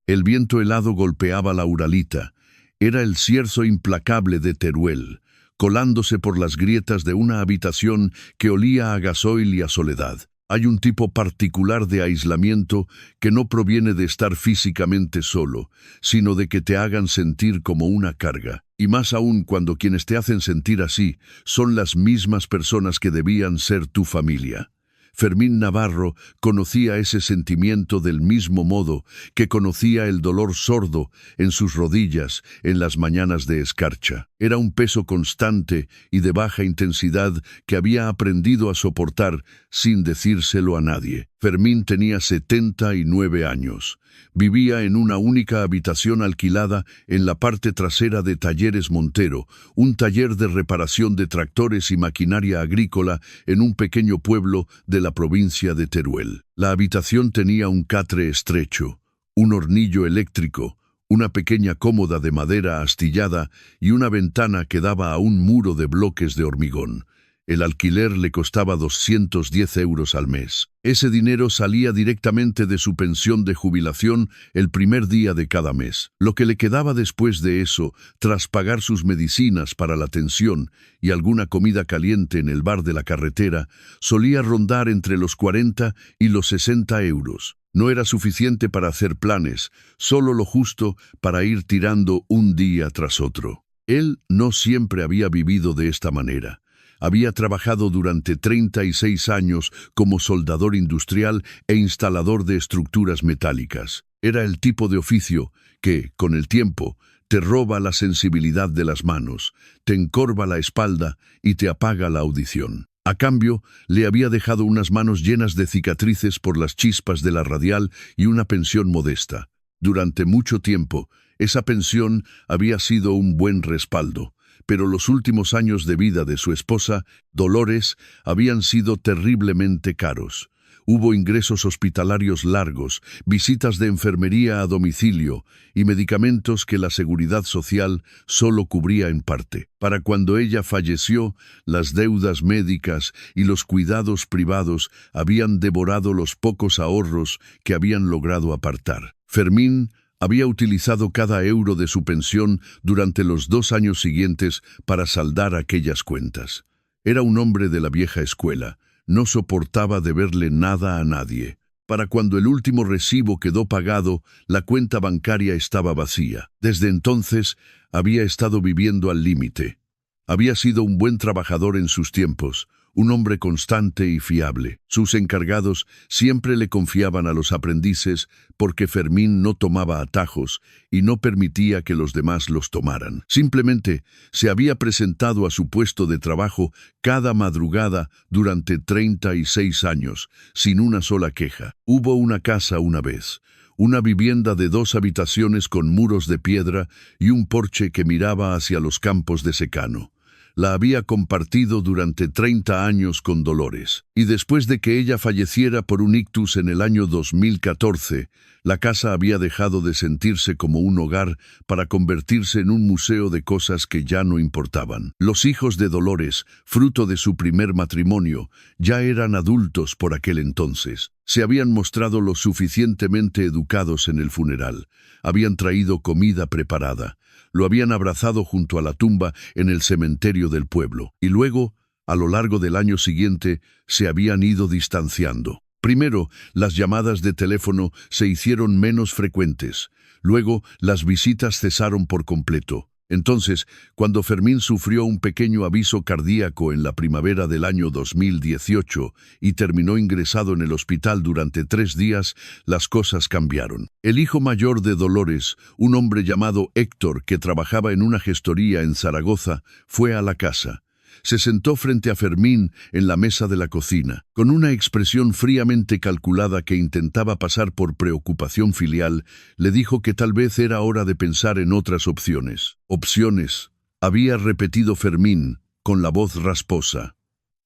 El viento helado golpeaba la Uralita. Era el cierzo implacable de Teruel, colándose por las grietas de una habitación que olía a gasoil y a soledad. Hay un tipo particular de aislamiento que no proviene de estar físicamente solo, sino de que te hagan sentir como una carga. Y más aún cuando quienes te hacen sentir así son las mismas personas que debían ser tu familia. Fermín Navarro conocía ese sentimiento del mismo modo que conocía el dolor sordo en sus rodillas en las mañanas de escarcha. Era un peso constante y de baja intensidad que había aprendido a soportar sin decírselo a nadie. Fermín tenía 79 años. Vivía en una única habitación alquilada en la parte trasera de Talleres Montero, un taller de reparación de tractores y maquinaria agrícola en un pequeño pueblo de la provincia de Teruel. La habitación tenía un catre estrecho, un hornillo eléctrico, una pequeña cómoda de madera astillada y una ventana que daba a un muro de bloques de hormigón. El alquiler le costaba 210 euros al mes. Ese dinero salía directamente de su pensión de jubilación el primer día de cada mes. Lo que le quedaba después de eso, tras pagar sus medicinas para la tensión y alguna comida caliente en el bar de la carretera, solía rondar entre los 40 y los 60 euros. No era suficiente para hacer planes, solo lo justo para ir tirando un día tras otro. Él no siempre había vivido de esta manera. Había trabajado durante 36 años como soldador industrial e instalador de estructuras metálicas. Era el tipo de oficio que, con el tiempo, te roba la sensibilidad de las manos, te encorva la espalda y te apaga la audición. A cambio, le había dejado unas manos llenas de cicatrices por las chispas de la radial y una pensión modesta. Durante mucho tiempo, esa pensión había sido un buen respaldo. Pero los últimos años de vida de su esposa, Dolores, habían sido terriblemente caros. Hubo ingresos hospitalarios largos, visitas de enfermería a domicilio y medicamentos que la Seguridad Social solo cubría en parte. Para cuando ella falleció, las deudas médicas y los cuidados privados habían devorado los pocos ahorros que habían logrado apartar. Fermín había utilizado cada euro de su pensión durante los 2 años siguientes para saldar aquellas cuentas. Era un hombre de la vieja escuela, no soportaba deberle nada a nadie. Para cuando el último recibo quedó pagado, la cuenta bancaria estaba vacía. Desde entonces había estado viviendo al límite. Había sido un buen trabajador en sus tiempos, un hombre constante y fiable. Sus encargados siempre le confiaban a los aprendices porque Fermín no tomaba atajos y no permitía que los demás los tomaran. Simplemente se había presentado a su puesto de trabajo cada madrugada durante 36 años, sin una sola queja. Hubo una casa una vez, una vivienda de 2 habitaciones con muros de piedra y un porche que miraba hacia los campos de secano. La había compartido durante 30 años con Dolores, y después de que ella falleciera por un ictus en el año 2014, la casa había dejado de sentirse como un hogar para convertirse en un museo de cosas que ya no importaban. Los hijos de Dolores, fruto de su primer matrimonio, ya eran adultos por aquel entonces. Se habían mostrado lo suficientemente educados en el funeral. Habían traído comida preparada. Lo habían abrazado junto a la tumba en el cementerio del pueblo. Y luego, a lo largo del año siguiente, se habían ido distanciando. Primero, las llamadas de teléfono se hicieron menos frecuentes. Luego, las visitas cesaron por completo. Entonces, cuando Fermín sufrió un pequeño aviso cardíaco en la primavera del año 2018 y terminó ingresado en el hospital durante 3 días, las cosas cambiaron. El hijo mayor de Dolores, un hombre llamado Héctor que trabajaba en una gestoría en Zaragoza, fue a la casa. Se sentó frente a Fermín en la mesa de la cocina, con una expresión fríamente calculada que intentaba pasar por preocupación filial. Le dijo que tal vez era hora de pensar en otras opciones. «Opciones», había repetido Fermín, con la voz rasposa.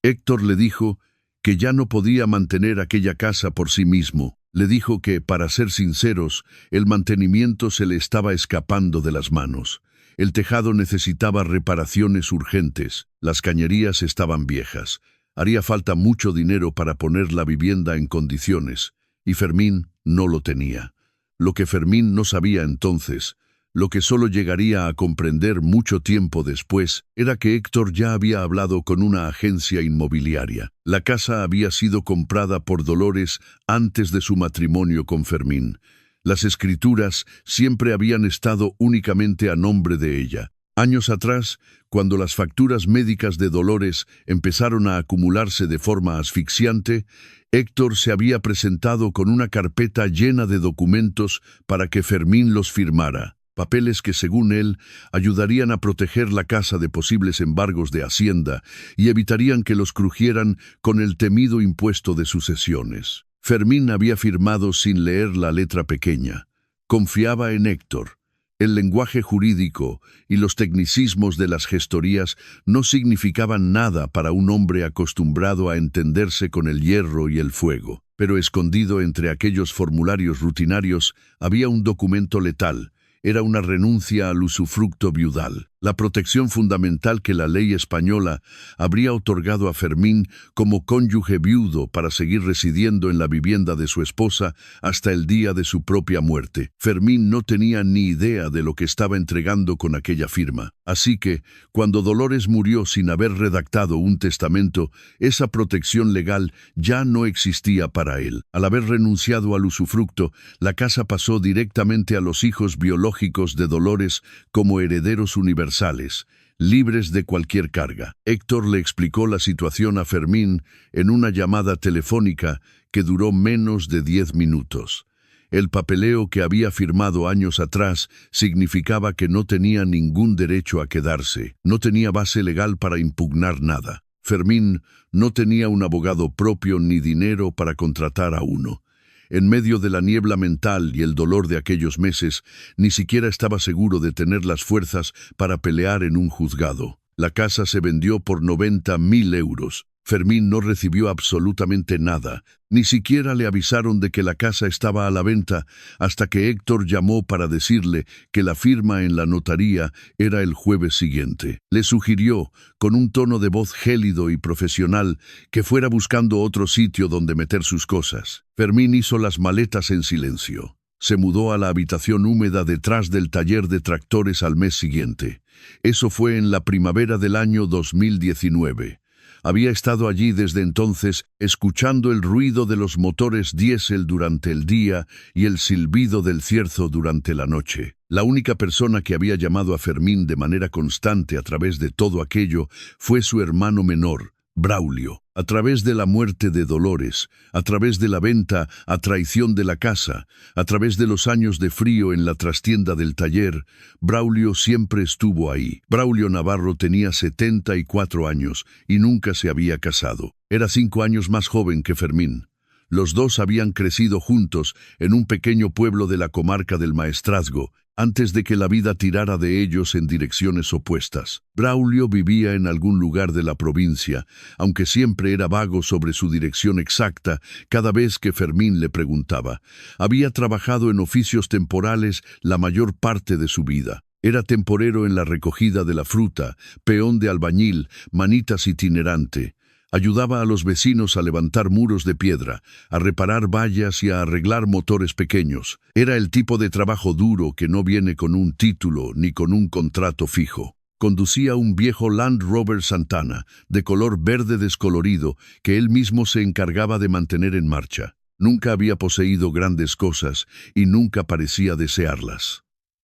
Héctor le dijo que ya no podía mantener aquella casa por sí mismo. Le dijo que, para ser sinceros, el mantenimiento se le estaba escapando de las manos. El tejado necesitaba reparaciones urgentes, las cañerías estaban viejas, haría falta mucho dinero para poner la vivienda en condiciones, y Fermín no lo tenía. Lo que Fermín no sabía entonces, lo que solo llegaría a comprender mucho tiempo después, era que Héctor ya había hablado con una agencia inmobiliaria. La casa había sido comprada por Dolores antes de su matrimonio con Fermín. Las escrituras siempre habían estado únicamente a nombre de ella. Años atrás, cuando las facturas médicas de Dolores empezaron a acumularse de forma asfixiante, Héctor se había presentado con una carpeta llena de documentos para que Fermín los firmara. Papeles que, según él, ayudarían a proteger la casa de posibles embargos de Hacienda y evitarían que los crujieran con el temido impuesto de sucesiones. Fermín había firmado sin leer la letra pequeña. Confiaba en Héctor. El lenguaje jurídico y los tecnicismos de las gestorías no significaban nada para un hombre acostumbrado a entenderse con el hierro y el fuego. Pero escondido entre aquellos formularios rutinarios había un documento letal. Era una renuncia al usufructo viudal, la protección fundamental que la ley española habría otorgado a Fermín como cónyuge viudo para seguir residiendo en la vivienda de su esposa hasta el día de su propia muerte. Fermín no tenía ni idea de lo que estaba entregando con aquella firma. Así que, cuando Dolores murió sin haber redactado un testamento, esa protección legal ya no existía para él. Al haber renunciado al usufructo, la casa pasó directamente a los hijos biológicos de Dolores como herederos universales, libres de cualquier carga. Héctor le explicó la situación a Fermín en una llamada telefónica que duró menos de 10 minutos. El papeleo que había firmado años atrás significaba que no tenía ningún derecho a quedarse, no tenía base legal para impugnar nada. Fermín no tenía un abogado propio ni dinero para contratar a uno. En medio de la niebla mental y el dolor de aquellos meses, ni siquiera estaba seguro de tener las fuerzas para pelear en un juzgado. La casa se vendió por 90.000 euros. Fermín no recibió absolutamente nada. Ni siquiera le avisaron de que la casa estaba a la venta hasta que Héctor llamó para decirle que la firma en la notaría era el jueves siguiente. Le sugirió, con un tono de voz gélido y profesional, que fuera buscando otro sitio donde meter sus cosas. Fermín hizo las maletas en silencio. Se mudó a la habitación húmeda detrás del taller de tractores al mes siguiente. Eso fue en la primavera del año 2019. Había estado allí desde entonces, escuchando el ruido de los motores diésel durante el día y el silbido del cierzo durante la noche. La única persona que había llamado a Fermín de manera constante a través de todo aquello fue su hermano menor, Braulio. A través de la muerte de Dolores, a través de la venta a traición de la casa, a través de los años de frío en la trastienda del taller, Braulio siempre estuvo ahí. Braulio Navarro tenía 74 años y nunca se había casado. Era 5 años más joven que Fermín. Los dos habían crecido juntos en un pequeño pueblo de la comarca del Maestrazgo, antes de que la vida tirara de ellos en direcciones opuestas. Braulio vivía en algún lugar de la provincia, aunque siempre era vago sobre su dirección exacta cada vez que Fermín le preguntaba. Había trabajado en oficios temporales la mayor parte de su vida. Era temporero en la recogida de la fruta, peón de albañil, manitas itinerante. Ayudaba a los vecinos a levantar muros de piedra, a reparar vallas y a arreglar motores pequeños. Era el tipo de trabajo duro que no viene con un título ni con un contrato fijo. Conducía un viejo Land Rover Santana, de color verde descolorido, que él mismo se encargaba de mantener en marcha. Nunca había poseído grandes cosas y nunca parecía desearlas.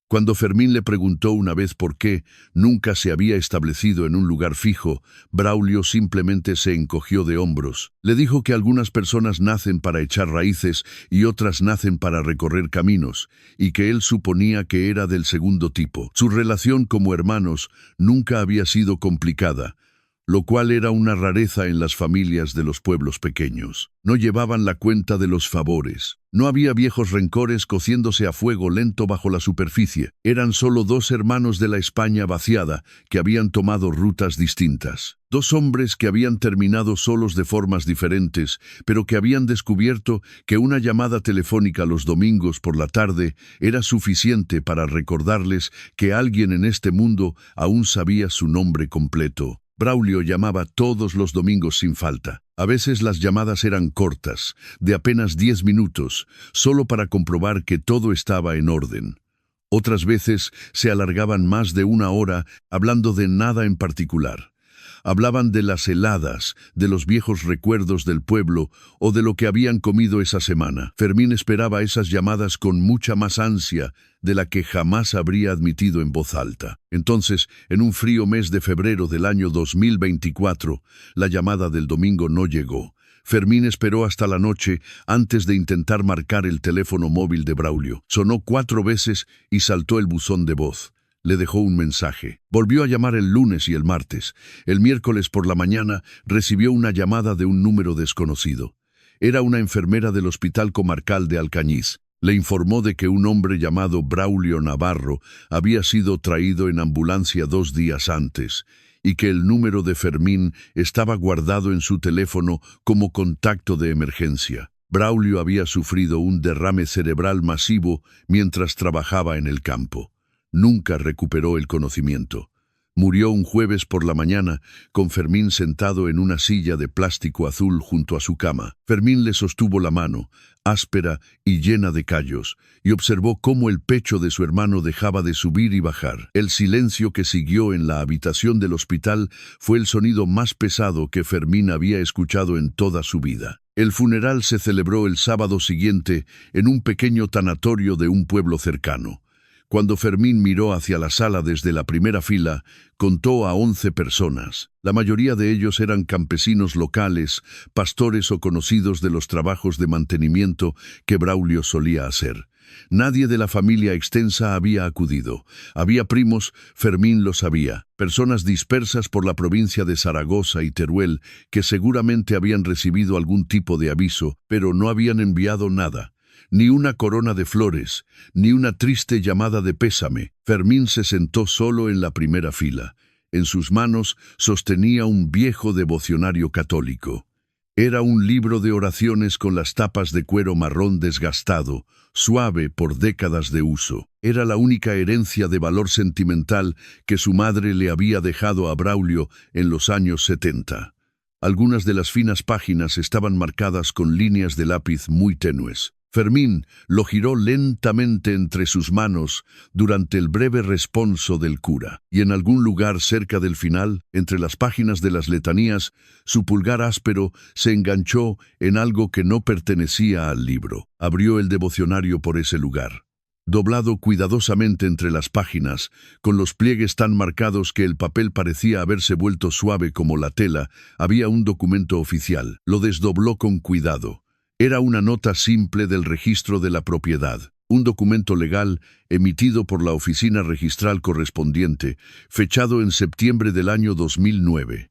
Cuando Fermín le preguntó una vez por qué nunca se había establecido en un lugar fijo, Braulio simplemente se encogió de hombros. Le dijo que algunas personas nacen para echar raíces y otras nacen para recorrer caminos, y que él suponía que era del segundo tipo. Su relación como hermanos nunca había sido complicada, lo cual era una rareza en las familias de los pueblos pequeños. No llevaban la cuenta de los favores. No había viejos rencores cociéndose a fuego lento bajo la superficie. Eran solo 2 hermanos de la España vaciada que habían tomado rutas distintas. 2 hombres que habían terminado solos de formas diferentes, pero que habían descubierto que una llamada telefónica los domingos por la tarde era suficiente para recordarles que alguien en este mundo aún sabía su nombre completo. Braulio llamaba todos los domingos sin falta. A veces las llamadas eran cortas, de apenas 10 minutos, solo para comprobar que todo estaba en orden. Otras veces se alargaban más de 1 hora hablando de nada en particular. Hablaban de las heladas, de los viejos recuerdos del pueblo o de lo que habían comido esa semana. Fermín esperaba esas llamadas con mucha más ansia de la que jamás habría admitido en voz alta. Entonces, en un frío mes de febrero del año 2024, la llamada del domingo no llegó. Fermín esperó hasta la noche antes de intentar marcar el teléfono móvil de Braulio. Sonó 4 veces y saltó el buzón de voz. Le dejó un mensaje. Volvió a llamar el lunes y el martes. El miércoles por la mañana recibió una llamada de un número desconocido. Era una enfermera del Hospital Comarcal de Alcañiz. Le informó de que un hombre llamado Braulio Navarro había sido traído en ambulancia 2 días antes y que el número de Fermín estaba guardado en su teléfono como contacto de emergencia. Braulio había sufrido un derrame cerebral masivo mientras trabajaba en el campo. Nunca recuperó el conocimiento. Murió un jueves por la mañana, con Fermín sentado en una silla de plástico azul junto a su cama. Fermín le sostuvo la mano, áspera y llena de callos, y observó cómo el pecho de su hermano dejaba de subir y bajar. El silencio que siguió en la habitación del hospital fue el sonido más pesado que Fermín había escuchado en toda su vida. El funeral se celebró el sábado siguiente en un pequeño tanatorio de un pueblo cercano. Cuando Fermín miró hacia la sala desde la primera fila, contó a 11 personas. La mayoría de ellos eran campesinos locales, pastores o conocidos de los trabajos de mantenimiento que Braulio solía hacer. Nadie de la familia extensa había acudido. Había primos, Fermín lo sabía, personas dispersas por la provincia de Zaragoza y Teruel que seguramente habían recibido algún tipo de aviso, pero no habían enviado nada. Ni una corona de flores, ni una triste llamada de pésame. Fermín se sentó solo en la primera fila. En sus manos sostenía un viejo devocionario católico. Era un libro de oraciones con las tapas de cuero marrón desgastado, suave por décadas de uso. Era la única herencia de valor sentimental que su madre le había dejado a Braulio en los años 70. Algunas de las finas páginas estaban marcadas con líneas de lápiz muy tenues. Fermín lo giró lentamente entre sus manos durante el breve responso del cura, y en algún lugar cerca del final, entre las páginas de las letanías, su pulgar áspero se enganchó en algo que no pertenecía al libro. Abrió el devocionario por ese lugar. Doblado cuidadosamente entre las páginas, con los pliegues tan marcados que el papel parecía haberse vuelto suave como la tela, había un documento oficial. Lo desdobló con cuidado. Era una nota simple del registro de la propiedad, un documento legal emitido por la oficina registral correspondiente, fechado en septiembre del año 2009.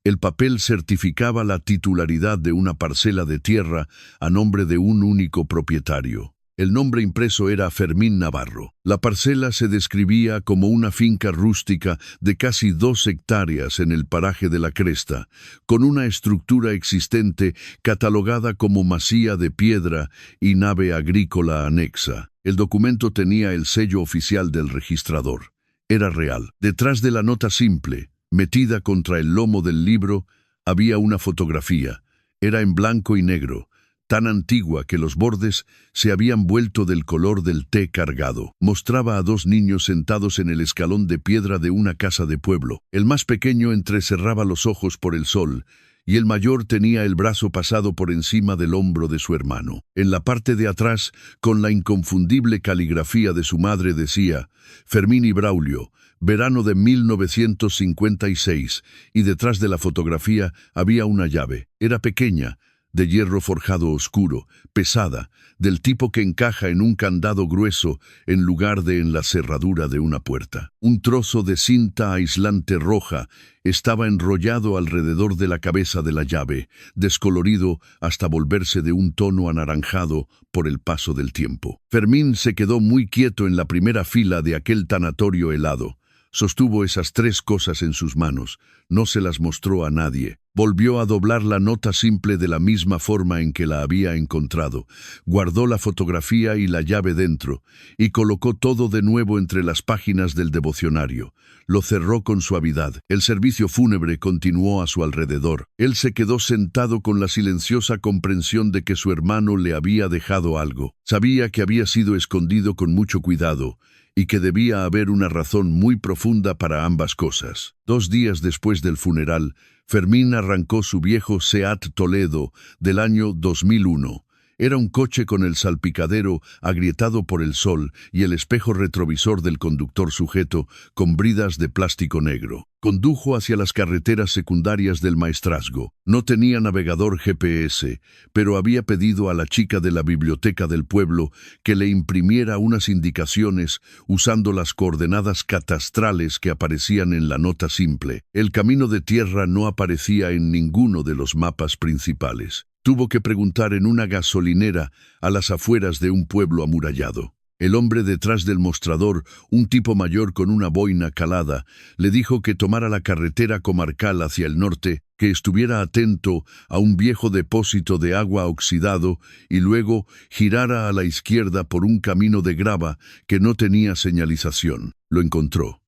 El papel certificaba la titularidad de una parcela de tierra a nombre de un único propietario. El nombre impreso era Fermín Navarro. La parcela se describía como una finca rústica de casi 2 hectáreas en el paraje de la Cresta, con una estructura existente catalogada como masía de piedra y nave agrícola anexa. El documento tenía el sello oficial del registrador. Era real. Detrás de la nota simple, metida contra el lomo del libro, había una fotografía. Era en blanco y negro, tan antigua que los bordes se habían vuelto del color del té cargado. Mostraba a 2 niños sentados en el escalón de piedra de una casa de pueblo. El más pequeño entrecerraba los ojos por el sol, y el mayor tenía el brazo pasado por encima del hombro de su hermano. En la parte de atrás, con la inconfundible caligrafía de su madre, decía: Fermín y Braulio, verano de 1956, y detrás de la fotografía había una llave. Era pequeña, de hierro forjado oscuro, pesada, del tipo que encaja en un candado grueso en lugar de en la cerradura de una puerta. Un trozo de cinta aislante roja estaba enrollado alrededor de la cabeza de la llave, descolorido hasta volverse de un tono anaranjado por el paso del tiempo. Fermín se quedó muy quieto en la primera fila de aquel tanatorio helado. Sostuvo esas 3 cosas en sus manos. No se las mostró a nadie. Volvió a doblar la nota simple de la misma forma en que la había encontrado, guardó la fotografía y la llave dentro, y colocó todo de nuevo entre las páginas del devocionario. Lo cerró con suavidad. El servicio fúnebre continuó a su alrededor. Él se quedó sentado con la silenciosa comprensión de que su hermano le había dejado algo. Sabía que había sido escondido con mucho cuidado, y que debía haber una razón muy profunda para ambas cosas. 2 días después del funeral, Fermín arrancó su viejo Seat Toledo del año 2001. Era un coche con el salpicadero agrietado por el sol y el espejo retrovisor del conductor sujeto con bridas de plástico negro. Condujo hacia las carreteras secundarias del maestrazgo. No tenía navegador GPS, pero había pedido a la chica de la biblioteca del pueblo que le imprimiera unas indicaciones usando las coordenadas catastrales que aparecían en la nota simple. El camino de tierra no aparecía en ninguno de los mapas principales. Tuvo que preguntar en una gasolinera a las afueras de un pueblo amurallado. El hombre detrás del mostrador, un tipo mayor con una boina calada, le dijo que tomara la carretera comarcal hacia el norte, que estuviera atento a un viejo depósito de agua oxidado y luego girara a la izquierda por un camino de grava que no tenía señalización. Lo encontró.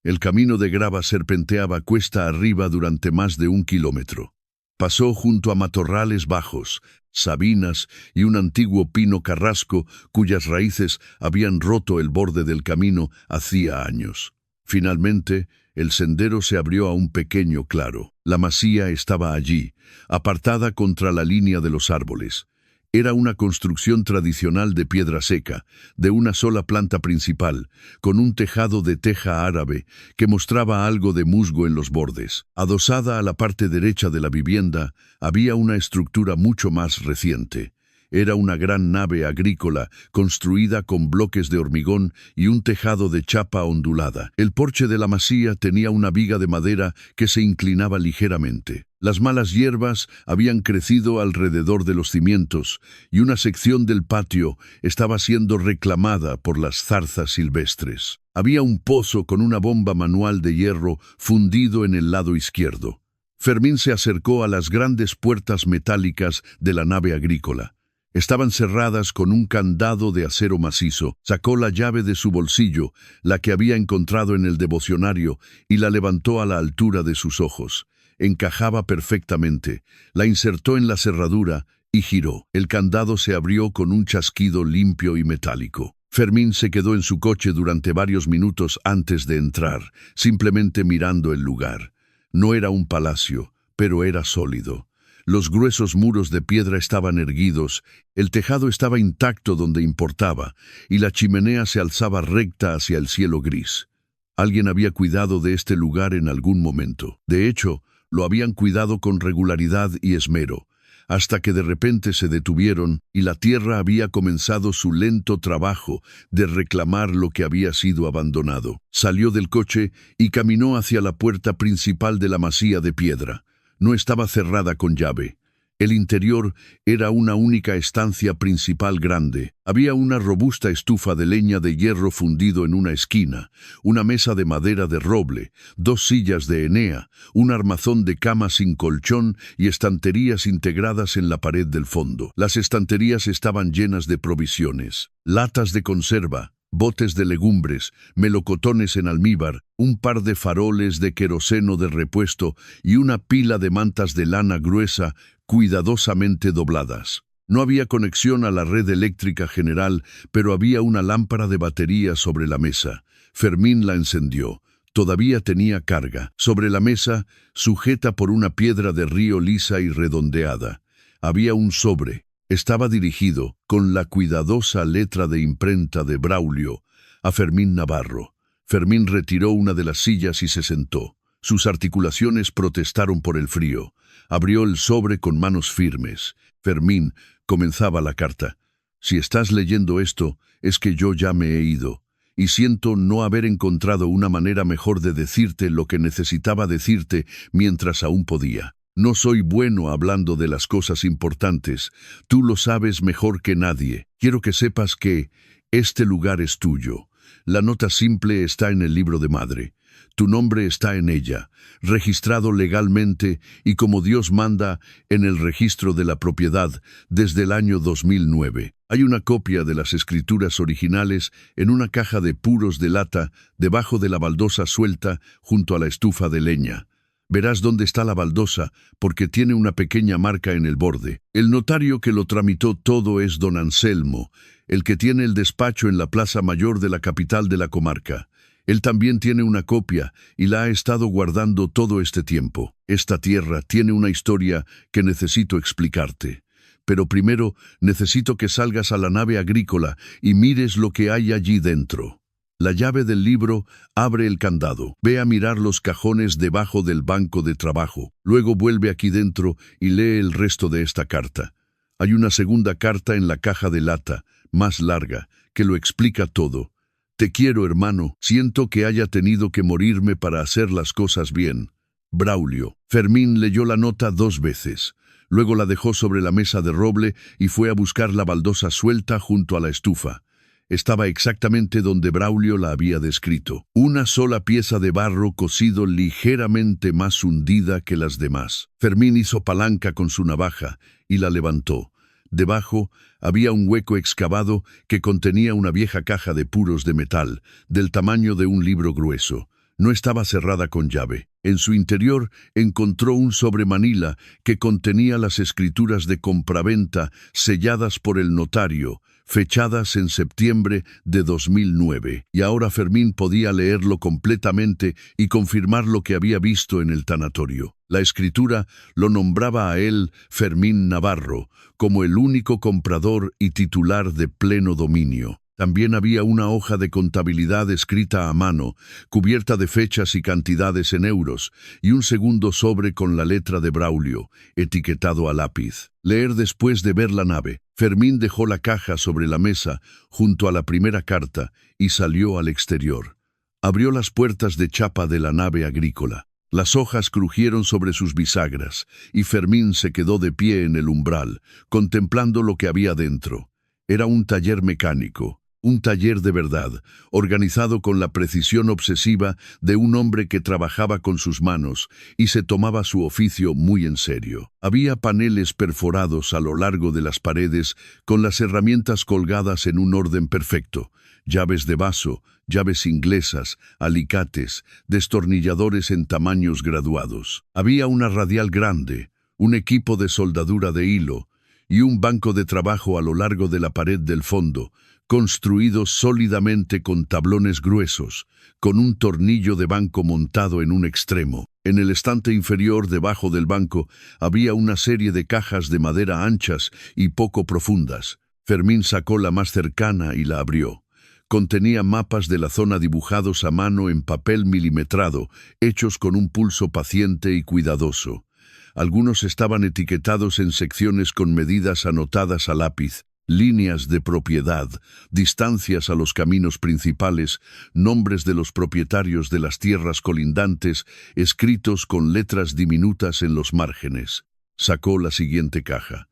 El camino de grava serpenteaba cuesta arriba durante más de 1 kilómetro. Pasó junto a matorrales bajos, sabinas y un antiguo pino carrasco cuyas raíces habían roto el borde del camino hacía años. Finalmente, el sendero se abrió a un pequeño claro. La masía estaba allí, apartada contra la línea de los árboles. Era una construcción tradicional de piedra seca, de una sola planta principal, con un tejado de teja árabe que mostraba algo de musgo en los bordes. Adosada a la parte derecha de la vivienda, había una estructura mucho más reciente. Era una gran nave agrícola construida con bloques de hormigón y un tejado de chapa ondulada. El porche de la masía tenía una viga de madera que se inclinaba ligeramente. Las malas hierbas habían crecido alrededor de los cimientos y una sección del patio estaba siendo reclamada por las zarzas silvestres. Había un pozo con una bomba manual de hierro fundido en el lado izquierdo. Fermín se acercó a las grandes puertas metálicas de la nave agrícola. Estaban cerradas con un candado de acero macizo. Sacó la llave de su bolsillo, la que había encontrado en el devocionario, y la levantó a la altura de sus ojos. Encajaba perfectamente. La insertó en la cerradura y giró. El candado se abrió con un chasquido limpio y metálico. Fermín se quedó en su coche durante varios minutos antes de entrar, simplemente mirando el lugar. No era un palacio, pero era sólido. Los gruesos muros de piedra estaban erguidos, el tejado estaba intacto donde importaba, y la chimenea se alzaba recta hacia el cielo gris. Alguien había cuidado de este lugar en algún momento. De hecho, lo habían cuidado con regularidad y esmero, hasta que de repente se detuvieron y la tierra había comenzado su lento trabajo de reclamar lo que había sido abandonado. Salió del coche y caminó hacia la puerta principal de la masía de piedra. No estaba cerrada con llave. El interior era una única estancia principal grande. Había una robusta estufa de leña de hierro fundido en una esquina, una mesa de madera de roble, 2 sillas de enea, un armazón de cama sin colchón y estanterías integradas en la pared del fondo. Las estanterías estaban llenas de provisiones, latas de conserva, botes de legumbres, melocotones en almíbar, un par de faroles de queroseno de repuesto y una pila de mantas de lana gruesa cuidadosamente dobladas. No había conexión a la red eléctrica general, pero había una lámpara de batería sobre la mesa. Fermín la encendió. Todavía tenía carga. Sobre la mesa, sujeta por una piedra de río lisa y redondeada, había un sobre. Estaba dirigido, con la cuidadosa letra de imprenta de Braulio, a Fermín Navarro. Fermín retiró una de las sillas y se sentó. Sus articulaciones protestaron por el frío. Abrió el sobre con manos firmes. Fermín, comenzaba la carta. Si estás leyendo esto, es que yo ya me he ido. Y siento no haber encontrado una manera mejor de decirte lo que necesitaba decirte mientras aún podía. No soy bueno hablando de las cosas importantes. Tú lo sabes mejor que nadie. Quiero que sepas que este lugar es tuyo. La nota simple está en el libro de madre. Tu nombre está en ella, registrado legalmente y como Dios manda en el registro de la propiedad desde el año 2009. Hay una copia de las escrituras originales en una caja de puros de lata debajo de la baldosa suelta junto a la estufa de leña. Verás dónde está la baldosa, porque tiene una pequeña marca en el borde. El notario que lo tramitó todo es don Anselmo, el que tiene el despacho en la plaza mayor de la capital de la comarca. Él también tiene una copia y la ha estado guardando todo este tiempo. Esta tierra tiene una historia que necesito explicarte. Pero primero necesito que salgas a la nave agrícola y mires lo que hay allí dentro. La llave del libro abre el candado. Ve a mirar los cajones debajo del banco de trabajo. Luego vuelve aquí dentro y lee el resto de esta carta. Hay una segunda carta en la caja de lata, más larga, que lo explica todo. Te quiero, hermano. Siento que haya tenido que morirme para hacer las cosas bien. Braulio. Fermín leyó la nota 2 veces. Luego la dejó sobre la mesa de roble y fue a buscar la baldosa suelta junto a la estufa. Estaba exactamente donde Braulio la había descrito. Una sola pieza de barro cocido ligeramente más hundida que las demás. Fermín hizo palanca con su navaja y la levantó. Debajo había un hueco excavado que contenía una vieja caja de puros de metal, del tamaño de un libro grueso. No estaba cerrada con llave. En su interior encontró un sobremanila que contenía las escrituras de compraventa selladas por el notario, fechadas en septiembre de 2009, y ahora Fermín podía leerlo completamente y confirmar lo que había visto en el tanatorio. La escritura lo nombraba a él, Fermín Navarro, como el único comprador y titular de pleno dominio. También había una hoja de contabilidad escrita a mano, cubierta de fechas y cantidades en euros, y un segundo sobre con la letra de Braulio, etiquetado a lápiz. Leer después de ver la nave. Fermín dejó la caja sobre la mesa, junto a la primera carta, y salió al exterior. Abrió las puertas de chapa de la nave agrícola. Las hojas crujieron sobre sus bisagras, y Fermín se quedó de pie en el umbral, contemplando lo que había dentro. Era un taller mecánico. Un taller de verdad, organizado con la precisión obsesiva de un hombre que trabajaba con sus manos y se tomaba su oficio muy en serio. Había paneles perforados a lo largo de las paredes con las herramientas colgadas en un orden perfecto. Llaves de vaso, llaves inglesas, alicates, destornilladores en tamaños graduados. Había una radial grande, un equipo de soldadura de hilo y un banco de trabajo a lo largo de la pared del fondo, construido sólidamente con tablones gruesos, con un tornillo de banco montado en un extremo. En el estante inferior, debajo del banco, había una serie de cajas de madera anchas y poco profundas. Fermín sacó la más cercana y la abrió. Contenía mapas de la zona dibujados a mano en papel milimetrado, hechos con un pulso paciente y cuidadoso. Algunos estaban etiquetados en secciones con medidas anotadas a lápiz. Líneas de propiedad, distancias a los caminos principales, nombres de los propietarios de las tierras colindantes, escritos con letras diminutas en los márgenes. Sacó la siguiente caja.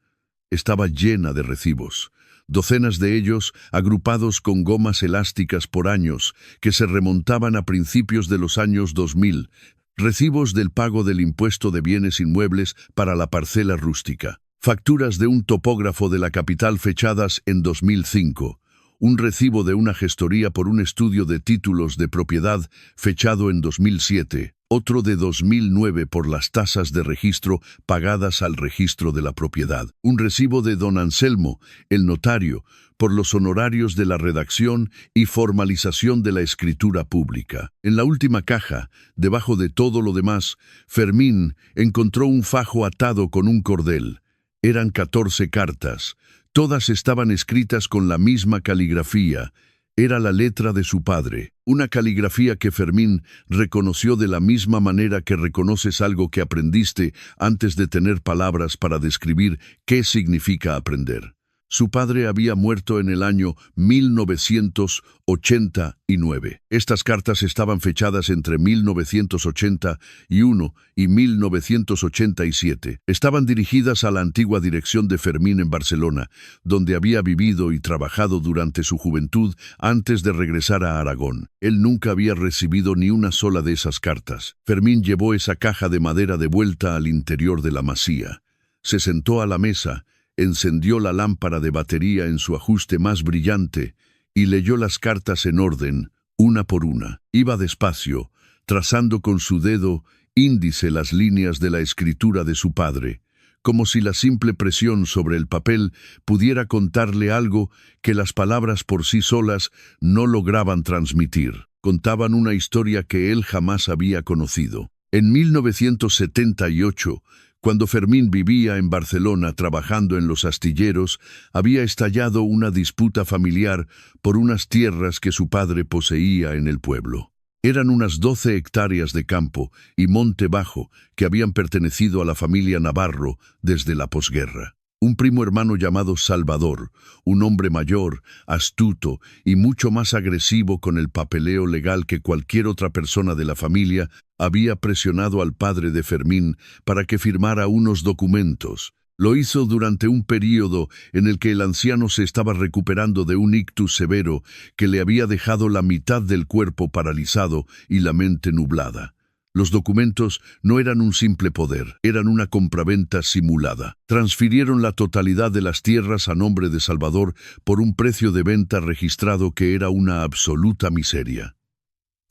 Estaba llena de recibos, docenas de ellos agrupados con gomas elásticas por años, que se remontaban a principios de los años 2000, recibos del pago del impuesto de bienes inmuebles para la parcela rústica. Facturas de un topógrafo de la capital fechadas en 2005, un recibo de una gestoría por un estudio de títulos de propiedad fechado en 2007, otro de 2009 por las tasas de registro pagadas al registro de la propiedad, un recibo de don Anselmo, el notario, por los honorarios de la redacción y formalización de la escritura pública. En la última caja, debajo de todo lo demás, Fermín encontró un fajo atado con un cordel. Eran 14 cartas. Todas estaban escritas con la misma caligrafía. Era la letra de su padre. Una caligrafía que Fermín reconoció de la misma manera que reconoces algo que aprendiste antes de tener palabras para describir qué significa aprender. Su padre había muerto en el año 1989. Estas cartas estaban fechadas entre 1981 y 1987. Estaban dirigidas a la antigua dirección de Fermín en Barcelona, donde había vivido y trabajado durante su juventud antes de regresar a Aragón. Él nunca había recibido ni una sola de esas cartas. Fermín llevó esa caja de madera de vuelta al interior de la masía. Se sentó a la mesa, encendió la lámpara de batería en su ajuste más brillante y leyó las cartas en orden, una por una. Iba despacio, trazando con su dedo índice las líneas de la escritura de su padre, como si la simple presión sobre el papel pudiera contarle algo que las palabras por sí solas no lograban transmitir. Contaban una historia que él jamás había conocido. En 1978, cuando Fermín vivía en Barcelona trabajando en los astilleros, había estallado una disputa familiar por unas tierras que su padre poseía en el pueblo. Eran unas 12 hectáreas de campo y monte bajo que habían pertenecido a la familia Navarro desde la posguerra. Un primo hermano llamado Salvador, un hombre mayor, astuto y mucho más agresivo con el papeleo legal que cualquier otra persona de la familia, había presionado al padre de Fermín para que firmara unos documentos. Lo hizo durante un período en el que el anciano se estaba recuperando de un ictus severo que le había dejado la mitad del cuerpo paralizado y la mente nublada. Los documentos no eran un simple poder, eran una compraventa simulada. Transfirieron la totalidad de las tierras a nombre de Salvador por un precio de venta registrado que era una absoluta miseria.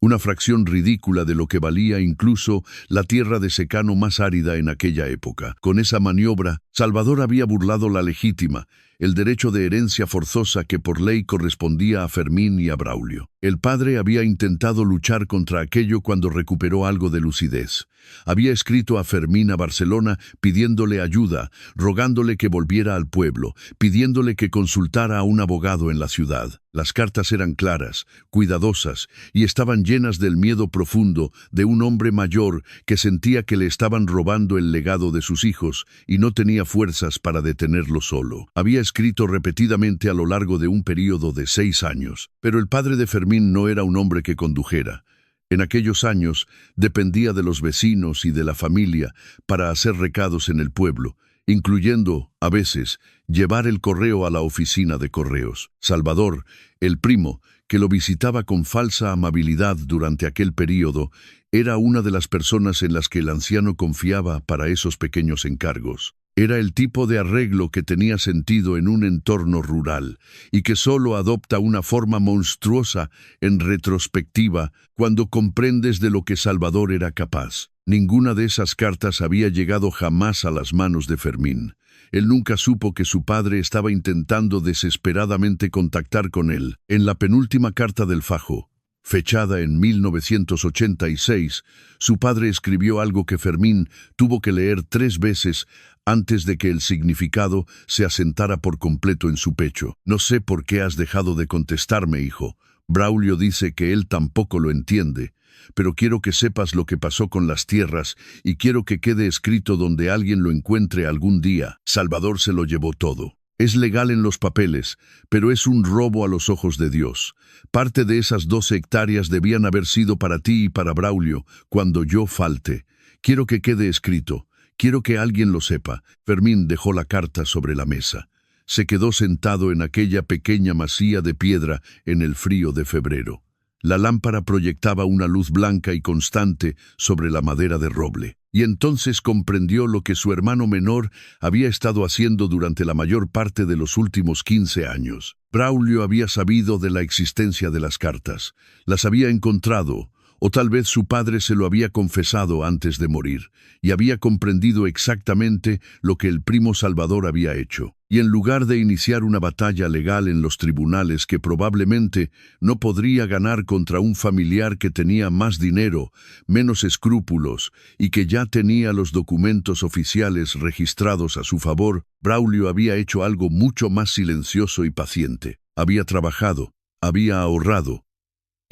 Una fracción ridícula de lo que valía incluso la tierra de secano más árida en aquella época. Con esa maniobra, Salvador había burlado la legítima, el derecho de herencia forzosa que por ley correspondía a Fermín y a Braulio. El padre había intentado luchar contra aquello cuando recuperó algo de lucidez. Había escrito a Fermín a Barcelona pidiéndole ayuda, rogándole que volviera al pueblo, pidiéndole que consultara a un abogado en la ciudad. Las cartas eran claras, cuidadosas, y estaban llenas del miedo profundo de un hombre mayor que sentía que le estaban robando el legado de sus hijos y no tenía fuerzas para detenerlo solo. Había escrito repetidamente a lo largo de un período de 6 años, pero el padre de Fermín no era un hombre que condujera. En aquellos años dependía de los vecinos y de la familia para hacer recados en el pueblo, incluyendo, a veces, llevar el correo a la oficina de correos. Salvador, el primo, que lo visitaba con falsa amabilidad durante aquel período, era una de las personas en las que el anciano confiaba para esos pequeños encargos. Era el tipo de arreglo que tenía sentido en un entorno rural y que solo adopta una forma monstruosa en retrospectiva cuando comprendes de lo que Salvador era capaz. Ninguna de esas cartas había llegado jamás a las manos de Fermín. Él nunca supo que su padre estaba intentando desesperadamente contactar con él. En la penúltima carta del fajo, fechada en 1986, su padre escribió algo que Fermín tuvo que leer 3 veces antes de que el significado se asentara por completo en su pecho. No sé por qué has dejado de contestarme, hijo. Braulio dice que él tampoco lo entiende, pero quiero que sepas lo que pasó con las tierras y quiero que quede escrito donde alguien lo encuentre algún día. Salvador se lo llevó todo. Es legal en los papeles, pero es un robo a los ojos de Dios. Parte de esas 12 hectáreas debían haber sido para ti y para Braulio cuando yo falte. Quiero que quede escrito. Quiero que alguien lo sepa. Fermín dejó la carta sobre la mesa. Se quedó sentado en aquella pequeña masía de piedra en el frío de febrero. La lámpara proyectaba una luz blanca y constante sobre la madera de roble. Y entonces comprendió lo que su hermano menor había estado haciendo durante la mayor parte de los últimos 15 años. Braulio había sabido de la existencia de las cartas. Las había encontrado, o tal vez su padre se lo había confesado antes de morir, y había comprendido exactamente lo que el primo Salvador había hecho. Y en lugar de iniciar una batalla legal en los tribunales que probablemente no podría ganar contra un familiar que tenía más dinero, menos escrúpulos y que ya tenía los documentos oficiales registrados a su favor, Braulio había hecho algo mucho más silencioso y paciente. Había trabajado, había ahorrado,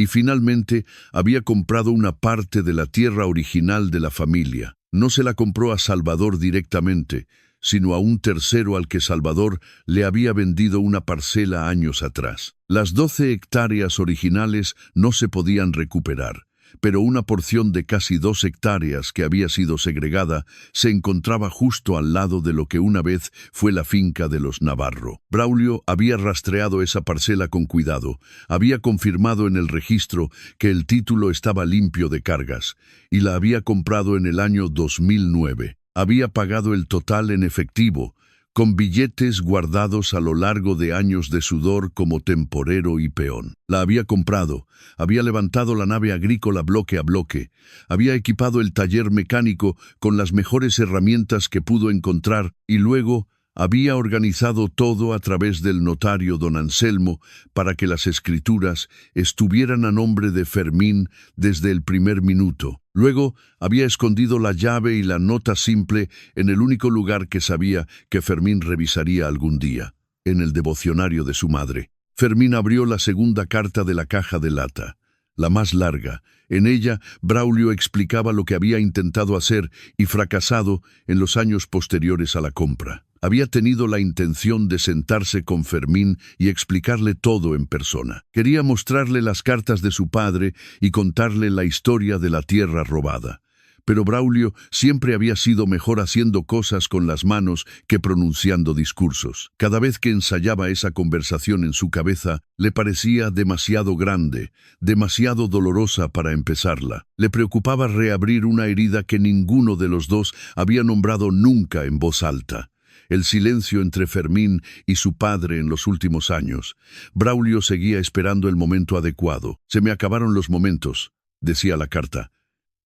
y finalmente había comprado una parte de la tierra original de la familia. No se la compró a Salvador directamente, sino a un tercero al que Salvador le había vendido una parcela años atrás. Las 12 hectáreas originales no se podían recuperar, pero una porción de casi 2 hectáreas que había sido segregada se encontraba justo al lado de lo que una vez fue la finca de los Navarro. Braulio había rastreado esa parcela con cuidado, había confirmado en el registro que el título estaba limpio de cargas, y la había comprado en el año 2009. Había pagado el total en efectivo, con billetes guardados a lo largo de años de sudor como temporero y peón. La había comprado, había levantado la nave agrícola bloque a bloque, había equipado el taller mecánico con las mejores herramientas que pudo encontrar y luego había organizado todo a través del notario don Anselmo para que las escrituras estuvieran a nombre de Fermín desde el primer minuto. Luego había escondido la llave y la nota simple en el único lugar que sabía que Fermín revisaría algún día, en el devocionario de su madre. Fermín abrió la segunda carta de la caja de lata, la más larga. En ella, Braulio explicaba lo que había intentado hacer y fracasado en los años posteriores a la compra. Había tenido la intención de sentarse con Fermín y explicarle todo en persona. Quería mostrarle las cartas de su padre y contarle la historia de la tierra robada. Pero Braulio siempre había sido mejor haciendo cosas con las manos que pronunciando discursos. Cada vez que ensayaba esa conversación en su cabeza, le parecía demasiado grande, demasiado dolorosa para empezarla. Le preocupaba reabrir una herida que ninguno de los dos había nombrado nunca en voz alta. El silencio entre Fermín y su padre en los últimos años. Braulio seguía esperando el momento adecuado. «Se me acabaron los momentos», decía la carta.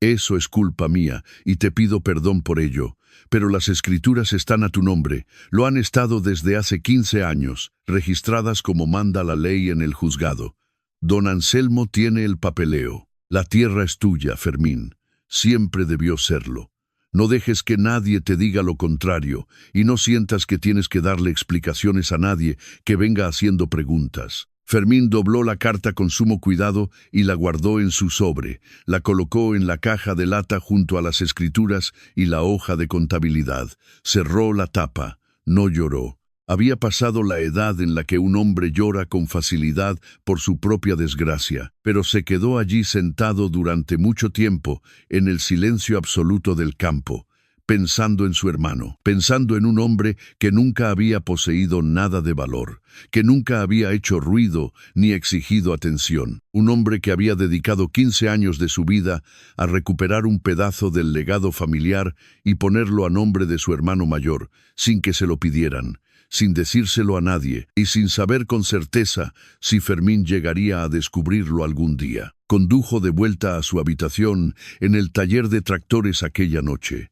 «Eso es culpa mía, y te pido perdón por ello. Pero las escrituras están a tu nombre. Lo han estado desde hace 15 años, registradas como manda la ley en el juzgado. Don Anselmo tiene el papeleo. La tierra es tuya, Fermín. Siempre debió serlo. No dejes que nadie te diga lo contrario, y no sientas que tienes que darle explicaciones a nadie que venga haciendo preguntas». Fermín dobló la carta con sumo cuidado y la guardó en su sobre. La colocó en la caja de lata junto a las escrituras y la hoja de contabilidad. Cerró la tapa. No lloró. Había pasado la edad en la que un hombre llora con facilidad por su propia desgracia, pero se quedó allí sentado durante mucho tiempo, en el silencio absoluto del campo, pensando en su hermano, pensando en un hombre que nunca había poseído nada de valor, que nunca había hecho ruido ni exigido atención, un hombre que había dedicado 15 años de su vida a recuperar un pedazo del legado familiar y ponerlo a nombre de su hermano mayor, sin que se lo pidieran, sin decírselo a nadie y sin saber con certeza si Fermín llegaría a descubrirlo algún día. Condujo de vuelta a su habitación en el taller de tractores aquella noche.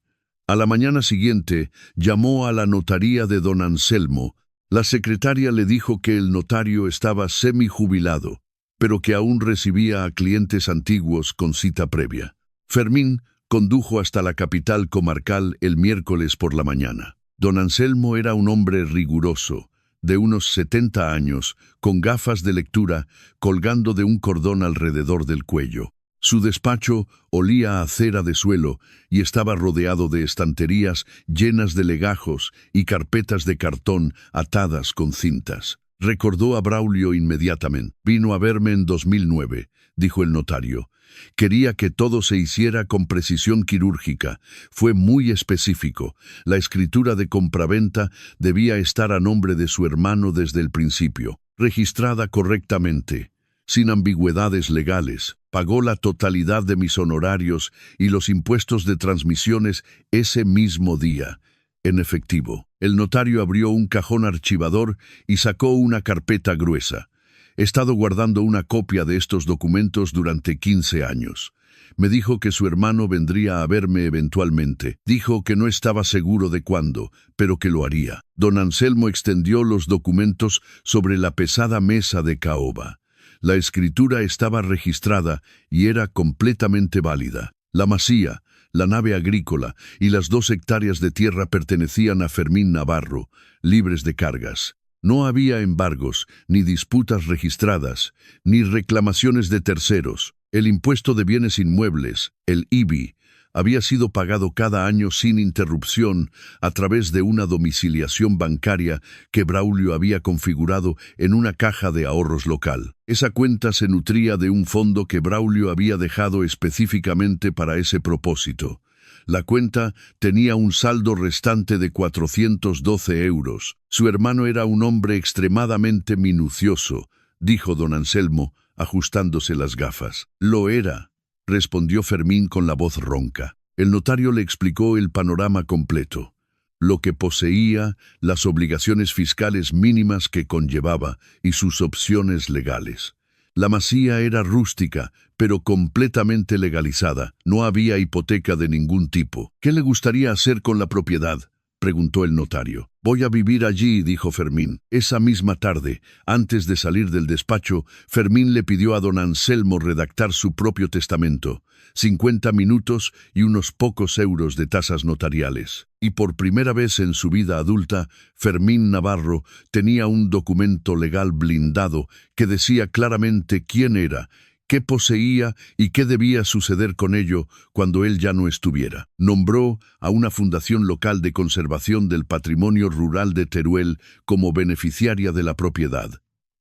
A la mañana siguiente, llamó a la notaría de don Anselmo. La secretaria le dijo que el notario estaba semijubilado, pero que aún recibía a clientes antiguos con cita previa. Fermín condujo hasta la capital comarcal el miércoles por la mañana. Don Anselmo era un hombre riguroso, de unos 70 años, con gafas de lectura colgando de un cordón alrededor del cuello. Su despacho olía a cera de suelo y estaba rodeado de estanterías llenas de legajos y carpetas de cartón atadas con cintas. Recordó a Braulio inmediatamente. «Vino a verme en 2009», dijo el notario. «Quería que todo se hiciera con precisión quirúrgica. Fue muy específico. La escritura de compraventa debía estar a nombre de su hermano desde el principio, registrada correctamente, sin ambigüedades legales. Pagó la totalidad de mis honorarios y los impuestos de transmisiones ese mismo día, en efectivo». El notario abrió un cajón archivador y sacó una carpeta gruesa. «He estado guardando una copia de estos documentos durante 15 años. Me dijo que su hermano vendría a verme eventualmente. Dijo que no estaba seguro de cuándo, pero que lo haría». Don Anselmo extendió los documentos sobre la pesada mesa de caoba. La escritura estaba registrada y era completamente válida. La masía, la nave agrícola y las 2 hectáreas de tierra pertenecían a Fermín Navarro, libres de cargas. No había embargos, ni disputas registradas, ni reclamaciones de terceros. El impuesto de bienes inmuebles, el IBI, había sido pagado cada año sin interrupción a través de una domiciliación bancaria que Braulio había configurado en una caja de ahorros local. Esa cuenta se nutría de un fondo que Braulio había dejado específicamente para ese propósito. La cuenta tenía un saldo restante de 412 euros. Su hermano era un hombre extremadamente minucioso, dijo don Anselmo, ajustándose las gafas. Lo era, respondió Fermín con la voz ronca. El notario le explicó el panorama completo, lo que poseía, las obligaciones fiscales mínimas que conllevaba y sus opciones legales. La masía era rústica, pero completamente legalizada. No había hipoteca de ningún tipo. ¿Qué le gustaría hacer con la propiedad?, preguntó el notario. Voy a vivir allí, dijo Fermín. Esa misma tarde, antes de salir del despacho, Fermín le pidió a don Anselmo redactar su propio testamento, 50 minutos y unos pocos euros de tasas notariales. Y por primera vez en su vida adulta, Fermín Navarro tenía un documento legal blindado que decía claramente quién era, qué poseía y qué debía suceder con ello cuando él ya no estuviera. Nombró a una fundación local de conservación del patrimonio rural de Teruel como beneficiaria de la propiedad.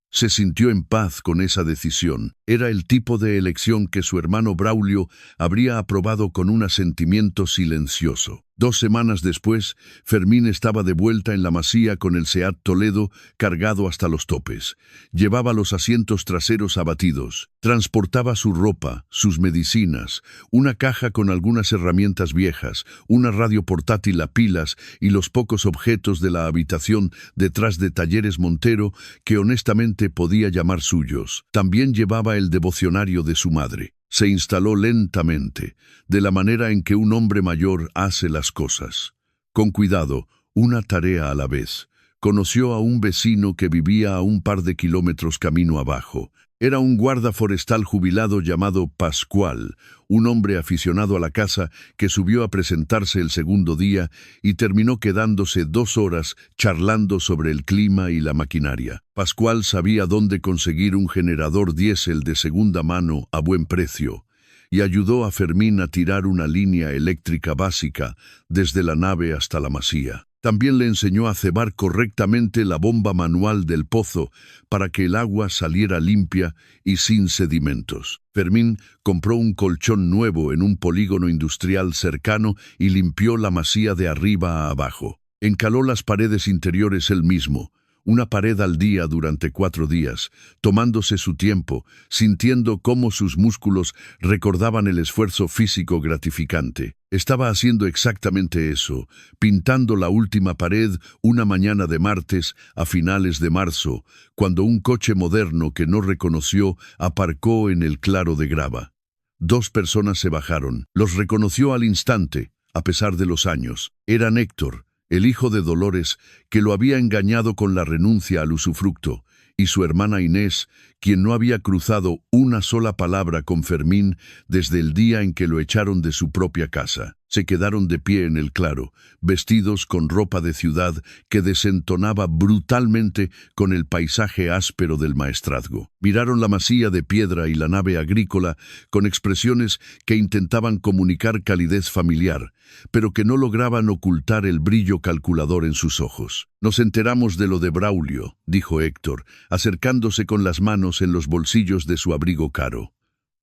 Se sintió en paz con esa decisión. Era el tipo de elección que su hermano Braulio habría aprobado con un asentimiento silencioso. 2 semanas después, Fermín estaba de vuelta en la masía con el Seat Toledo cargado hasta los topes. Llevaba los asientos traseros abatidos. Transportaba su ropa, sus medicinas, una caja con algunas herramientas viejas, una radio portátil a pilas y los pocos objetos de la habitación detrás de Talleres Montero que honestamente podía llamar suyos. También llevaba el devocionario de su madre. Se instaló lentamente, de la manera en que un hombre mayor hace las cosas. Con cuidado, una tarea a la vez. Conoció a un vecino que vivía a un par de kilómetros camino abajo. Era un guarda forestal jubilado llamado Pascual, un hombre aficionado a la caza que subió a presentarse el segundo día y terminó quedándose 2 horas charlando sobre el clima y la maquinaria. Pascual sabía dónde conseguir un generador diésel de segunda mano a buen precio y ayudó a Fermín a tirar una línea eléctrica básica desde la nave hasta la masía. También le enseñó a cebar correctamente la bomba manual del pozo para que el agua saliera limpia y sin sedimentos. Fermín compró un colchón nuevo en un polígono industrial cercano y limpió la masía de arriba a abajo. Encaló las paredes interiores él mismo, una pared al día durante 4 días, tomándose su tiempo, sintiendo cómo sus músculos recordaban el esfuerzo físico gratificante. Estaba haciendo exactamente eso, pintando la última pared una mañana de martes a finales de marzo, cuando un coche moderno que no reconoció aparcó en el claro de grava. 2 personas se bajaron. Los reconoció al instante, a pesar de los años. Eran Héctor, el hijo de Dolores, que lo había engañado con la renuncia al usufructo, y su hermana Inés, quien no había cruzado una sola palabra con Fermín desde el día en que lo echaron de su propia casa. Se quedaron de pie en el claro, vestidos con ropa de ciudad que desentonaba brutalmente con el paisaje áspero del maestrazgo. Miraron la masía de piedra y la nave agrícola con expresiones que intentaban comunicar calidez familiar, pero que no lograban ocultar el brillo calculador en sus ojos. «Nos enteramos de lo de Braulio», dijo Héctor, acercándose con las manos en los bolsillos de su abrigo caro.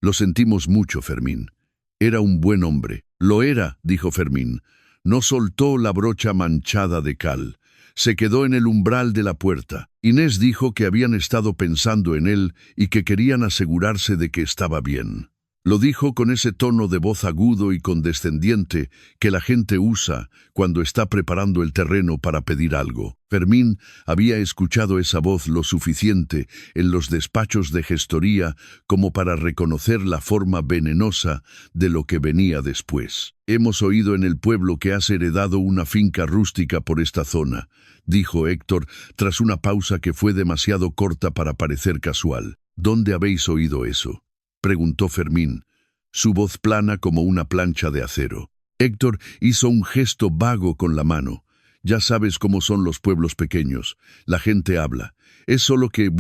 «Lo sentimos mucho, Fermín. Era un buen hombre». «Lo era», dijo Fermín. No soltó la brocha manchada de cal. Se quedó en el umbral de la puerta. Inés dijo que habían estado pensando en él y que querían asegurarse de que estaba bien. Lo dijo con ese tono de voz agudo y condescendiente que la gente usa cuando está preparando el terreno para pedir algo. Fermín había escuchado esa voz lo suficiente en los despachos de gestoría como para reconocer la forma venenosa de lo que venía después. «Hemos oído en el pueblo que has heredado una finca rústica por esta zona», dijo Héctor tras una pausa que fue demasiado corta para parecer casual. «¿Dónde habéis oído eso?», preguntó Fermín, su voz plana como una plancha de acero. Héctor hizo un gesto vago con la mano. «Ya sabes cómo son los pueblos pequeños. La gente habla. Es solo que,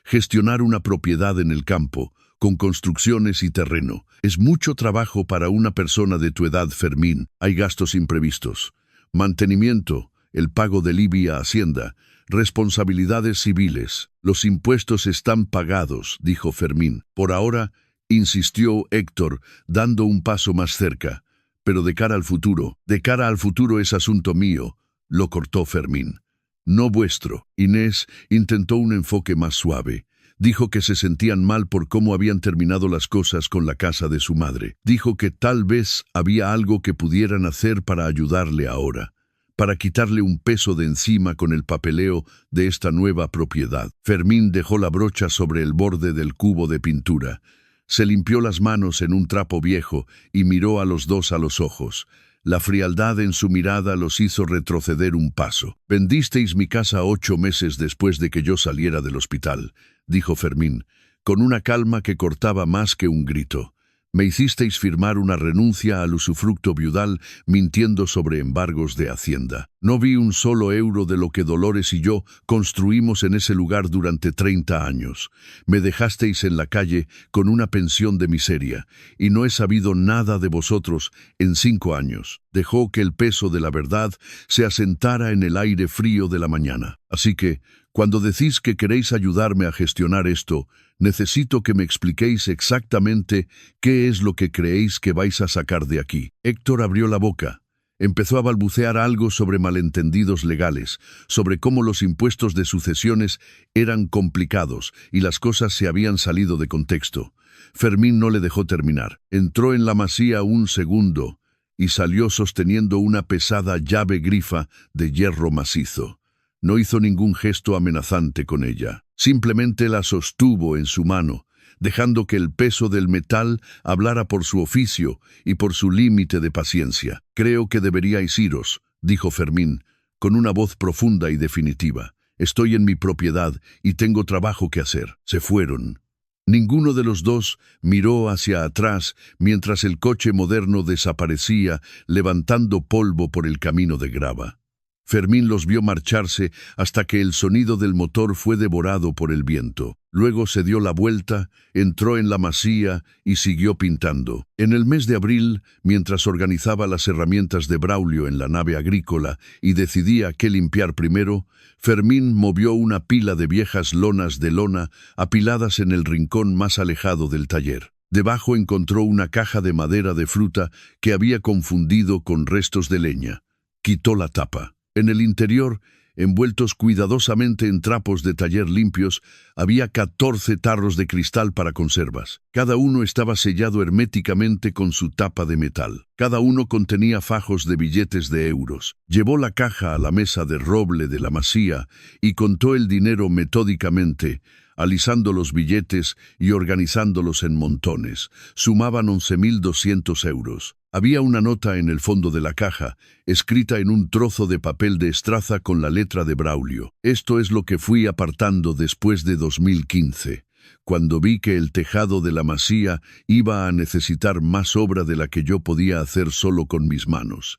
gestionar una propiedad en el campo, con construcciones y terreno. Es mucho trabajo para una persona de tu edad, Fermín. Hay gastos imprevistos. Mantenimiento, el pago del IBI a Hacienda, responsabilidades civiles. Los impuestos están pagados, dijo Fermín. Por ahora, insistió Héctor, dando un paso más cerca. Pero de cara al futuro es asunto mío, lo cortó Fermín. No vuestro. Inés intentó un enfoque más suave. Dijo que se sentían mal por cómo habían terminado las cosas con la casa de su madre. Dijo que tal vez había algo que pudieran hacer para ayudarle ahora, para quitarle un peso de encima con el papeleo de esta nueva propiedad. Fermín dejó la brocha sobre el borde del cubo de pintura. Se limpió las manos en un trapo viejo y miró a los dos a los ojos. La frialdad en su mirada los hizo retroceder un paso. «Vendisteis mi casa 8 meses después de que yo saliera del hospital», dijo Fermín, con una calma que cortaba más que un grito. «Me hicisteis firmar una renuncia al usufructo viudal mintiendo sobre embargos de Hacienda. No vi un solo euro de lo que Dolores y yo construimos en ese lugar durante 30 años. Me dejasteis en la calle con una pensión de miseria, y no he sabido nada de vosotros en 5 años. Dejó que el peso de la verdad se asentara en el aire frío de la mañana. Así que, cuando decís que queréis ayudarme a gestionar esto, necesito que me expliquéis exactamente qué es lo que creéis que vais a sacar de aquí». Héctor abrió la boca. Empezó a balbucear algo sobre malentendidos legales, sobre cómo los impuestos de sucesiones eran complicados y las cosas se habían salido de contexto. Fermín no le dejó terminar. Entró en la masía un segundo y salió sosteniendo una pesada llave grifa de hierro macizo. No hizo ningún gesto amenazante con ella. Simplemente la sostuvo en su mano, dejando que el peso del metal hablara por su oficio y por su límite de paciencia. «Creo que deberíais iros», dijo Fermín, con una voz profunda y definitiva. «Estoy en mi propiedad y tengo trabajo que hacer». Se fueron. Ninguno de los dos miró hacia atrás mientras el coche moderno desaparecía, levantando polvo por el camino de grava. Fermín los vio marcharse hasta que el sonido del motor fue devorado por el viento. Luego se dio la vuelta, entró en la masía y siguió pintando. En el mes de abril, mientras organizaba las herramientas de Braulio en la nave agrícola y decidía qué limpiar primero, Fermín movió una pila de viejas lonas de lona apiladas en el rincón más alejado del taller. Debajo encontró una caja de madera de fruta que había confundido con restos de leña. Quitó la tapa. En el interior, envueltos cuidadosamente en trapos de taller limpios, había 14 tarros de cristal para conservas. Cada uno estaba sellado herméticamente con su tapa de metal. Cada uno contenía fajos de billetes de euros. Llevó la caja a la mesa de roble de la masía y contó el dinero metódicamente, alisando los billetes y organizándolos en montones. Sumaban 11.200 euros. Había una nota en el fondo de la caja, escrita en un trozo de papel de estraza con la letra de Braulio. «Esto es lo que fui apartando después de 2015, cuando vi que el tejado de la masía iba a necesitar más obra de la que yo podía hacer solo con mis manos.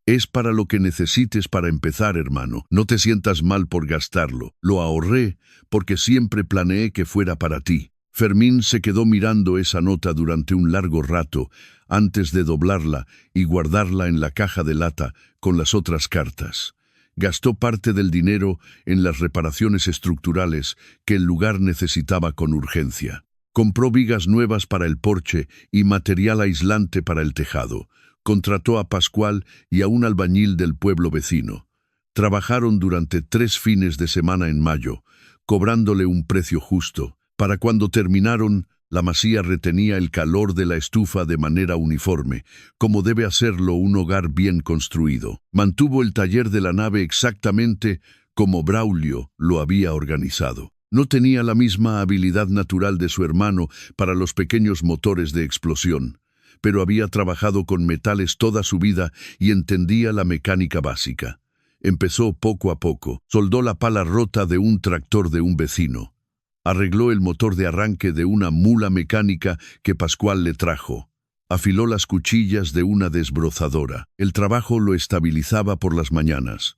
Es para lo que necesites para empezar, hermano. No te sientas mal por gastarlo. Lo ahorré porque siempre planeé que fuera para ti». Fermín se quedó mirando esa nota durante un largo rato antes de doblarla y guardarla en la caja de lata con las otras cartas. Gastó parte del dinero en las reparaciones estructurales que el lugar necesitaba con urgencia. Compró vigas nuevas para el porche y material aislante para el tejado. Contrató a Pascual y a un albañil del pueblo vecino. Trabajaron durante 3 fines de semana en mayo, cobrándole un precio justo. Para cuando terminaron, la masía retenía el calor de la estufa de manera uniforme, como debe hacerlo un hogar bien construido. Mantuvo el taller de la nave exactamente como Braulio lo había organizado. No tenía la misma habilidad natural de su hermano para los pequeños motores de explosión, pero había trabajado con metales toda su vida y entendía la mecánica básica. Empezó poco a poco. Soldó la pala rota de un tractor de un vecino. Arregló el motor de arranque de una mula mecánica que Pascual le trajo. Afiló las cuchillas de una desbrozadora. El trabajo lo estabilizaba por las mañanas.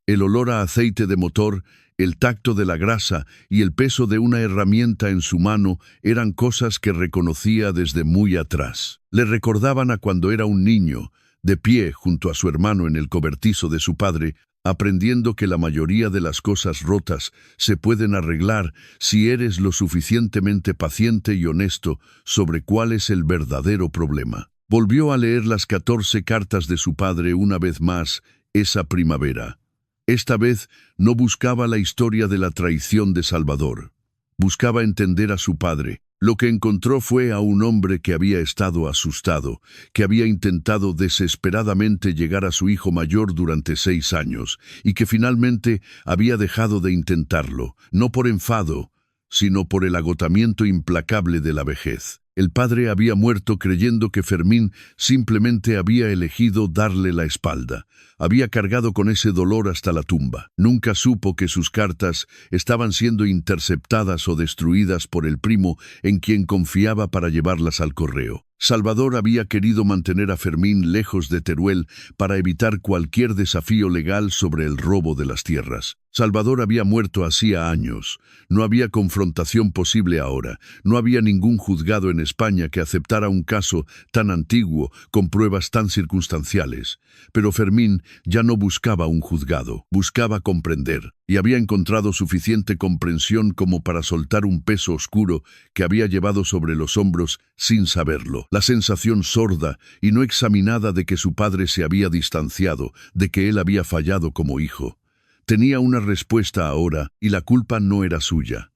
El olor a aceite de motor, el tacto de la grasa y el peso de una herramienta en su mano eran cosas que reconocía desde muy atrás. Le recordaban a cuando era un niño, de pie junto a su hermano en el cobertizo de su padre, aprendiendo que la mayoría de las cosas rotas se pueden arreglar si eres lo suficientemente paciente y honesto sobre cuál es el verdadero problema. Volvió a leer las 14 cartas de su padre una vez más esa primavera. Esta vez no buscaba la historia de la traición de Salvador. Buscaba entender a su padre. Lo que encontró fue a un hombre que había estado asustado, que había intentado desesperadamente llegar a su hijo mayor durante 6 años y que finalmente había dejado de intentarlo, no por enfado, sino por el agotamiento implacable de la vejez. El padre había muerto creyendo que Fermín simplemente había elegido darle la espalda. Había cargado con ese dolor hasta la tumba. Nunca supo que sus cartas estaban siendo interceptadas o destruidas por el primo en quien confiaba para llevarlas al correo. Salvador había querido mantener a Fermín lejos de Teruel para evitar cualquier desafío legal sobre el robo de las tierras. Salvador había muerto hacía años. No había confrontación posible ahora. No había ningún juzgado en España que aceptara un caso tan antiguo con pruebas tan circunstanciales. Pero Fermín ya no buscaba un juzgado, buscaba comprender, y había encontrado suficiente comprensión como para soltar un peso oscuro que había llevado sobre los hombros sin saberlo. La sensación sorda y no examinada de que su padre se había distanciado, de que él había fallado como hijo. Tenía una respuesta ahora, y la culpa no era suya.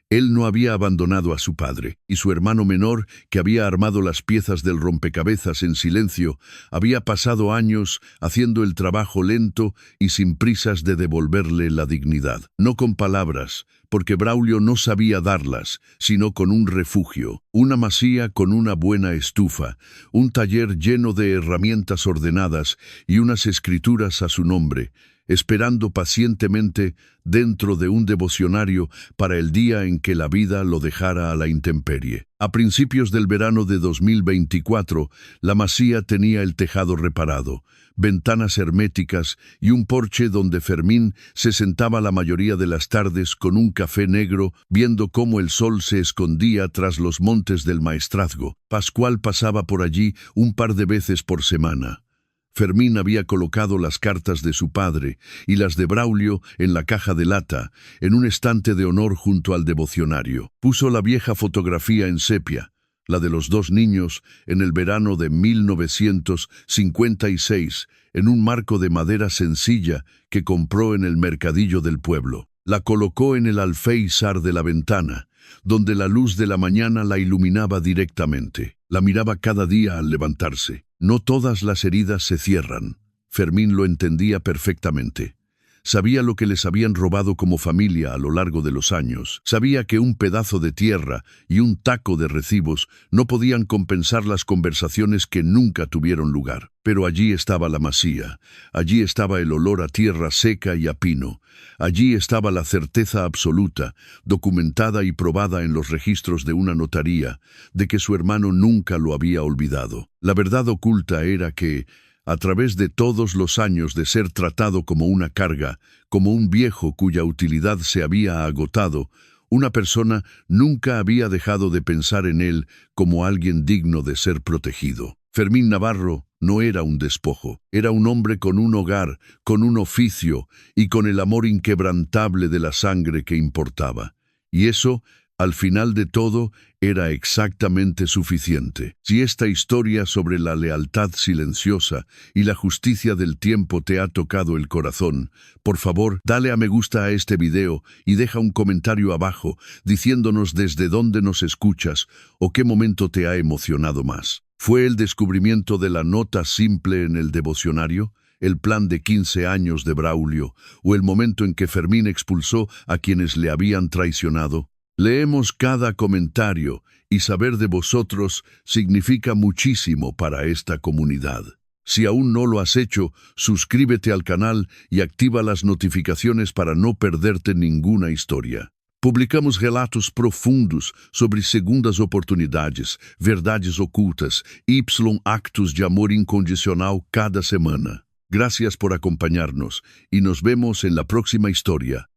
Él no había abandonado a su padre, y su hermano menor, que había armado las piezas del rompecabezas en silencio, había pasado años haciendo el trabajo lento y sin prisas de devolverle la dignidad. No con palabras, porque Braulio no sabía darlas, sino con un refugio, una masía con una buena estufa, un taller lleno de herramientas ordenadas y unas escrituras a su nombre, esperando pacientemente dentro de un devocionario para el día en que la vida lo dejara a la intemperie. A principios del verano de 2024, la masía tenía el tejado reparado, ventanas herméticas y un porche donde Fermín se sentaba la mayoría de las tardes con un café negro, viendo cómo el sol se escondía tras los montes del Maestrazgo. Pascual pasaba por allí un par de veces por semana. Fermín había colocado las cartas de su padre y las de Braulio en la caja de lata, en un estante de honor junto al devocionario. Puso la vieja fotografía en sepia, la de los 2 niños, en el verano de 1956, en un marco de madera sencilla que compró en el mercadillo del pueblo. La colocó en el alféizar de la ventana, donde la luz de la mañana la iluminaba directamente. La miraba cada día al levantarse. No todas las heridas se cierran. Fermín lo entendía perfectamente. Sabía lo que les habían robado como familia a lo largo de los años. Sabía que un pedazo de tierra y un taco de recibos no podían compensar las conversaciones que nunca tuvieron lugar. Pero allí estaba la masía, allí estaba el olor a tierra seca y a pino, allí estaba la certeza absoluta, documentada y probada en los registros de una notaría, de que su hermano nunca lo había olvidado. La verdad oculta era que, a través de todos los años de ser tratado como una carga, como un viejo cuya utilidad se había agotado, una persona nunca había dejado de pensar en él como alguien digno de ser protegido. Fermín Navarro no era un despojo, era un hombre con un hogar, con un oficio y con el amor inquebrantable de la sangre que importaba. Y eso, al final de todo, era exactamente suficiente. Si esta historia sobre la lealtad silenciosa y la justicia del tiempo te ha tocado el corazón, por favor, dale a me gusta a este video y deja un comentario abajo diciéndonos desde dónde nos escuchas o qué momento te ha emocionado más. ¿Fue el descubrimiento de la nota simple en el devocionario? ¿El plan de 15 años de Braulio? ¿O el momento en que Fermín expulsó a quienes le habían traicionado? Leemos cada comentario y saber de vosotros significa muchísimo para esta comunidad. Si aún no lo has hecho, suscríbete al canal y activa las notificaciones para no perderte ninguna historia. Publicamos relatos profundos sobre segundas oportunidades, verdades ocultas, actos de amor incondicional cada semana. Gracias por acompañarnos y nos vemos en la próxima historia.